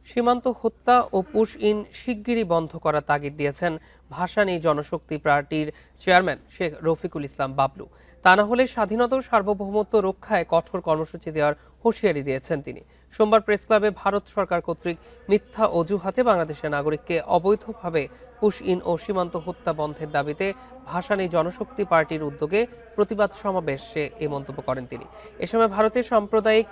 সীমান্ত হত্যা ও push in শিগগিরই বন্ধ করার তাগিদ দিয়েছেন ভাসানী জনশক্তি পার্টির চেয়ারম্যান শেখ রফিকুল ইসলাম বাবলু। তা না হলে স্বাধীনতা ও সার্বভৌমত্ব রক্ষায় কঠোর কর্মসূচি দেওয়ার হুঁশিয়ারি দিয়েছেন তিনি। সোমবার প্রেস ক্লাবে ভারত সরকার কর্তৃক মিথ্যা অজুহাতে বাংলাদেশের নাগরিককে অবৈধভাবে পুশ ইন ও সীমান্ত হত্যা বন্ধের দাবিতে ভাসানী জনশক্তি পার্টির উদ্যোগে প্রতিবাদ সমাবেশে এ মন্তব্য করেন তিনি। এ সময় ভারতের সাম্প্রদায়িক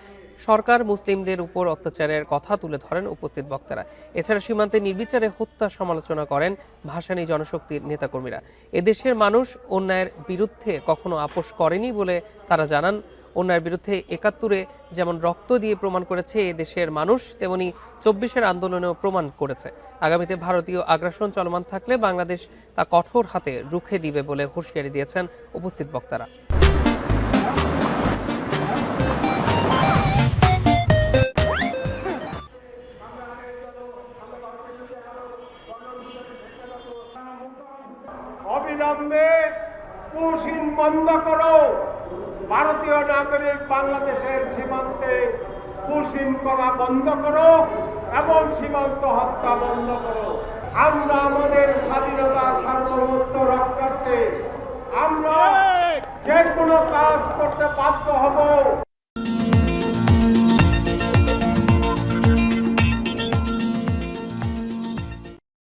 সরকার মুসলিমদের উপর অত্যাচারের কথা তুলে ধরেন উপস্থিত বক্তারা। এছাড়া সীমান্তে নির্বিচারে হত্যা সমালোচনা করেন ভাসানী জনশক্তির নেতাকর্মীরা। এদেশের মানুষ অন্যায়ের বিরুদ্ধে কখনো আপোষ করেনি বলে তারা জানান। অন্যায়ের বিরুদ্ধে ৭১-এ যেমন রক্ত দিয়ে প্রমাণ করেছে এদেশের মানুষ, তেমনি ২৪-এর আন্দোলনেও প্রমাণ করেছে। আগামীতে ভারতীয় আগ্রাসন চলমান থাকলে বাংলাদেশ তা কঠোর হাতে রুখে দিবে বলে হুঁশিয়ারি দিয়েছেন উপস্থিত বক্তারা। অবিলম্বে পুশ ইন বন্ধ করো। ভারতীয় নাগরিক বাংলাদেশের সীমান্তে পুশ ইন করা বন্ধ করো এবং সীমান্ত হত্যা বন্ধ করো। আমরা আমাদের স্বাধীনতা সার্বভৌমত্ব রক্ষার্থে আমরা যে কোনো কাজ করতে বাধ্য হব।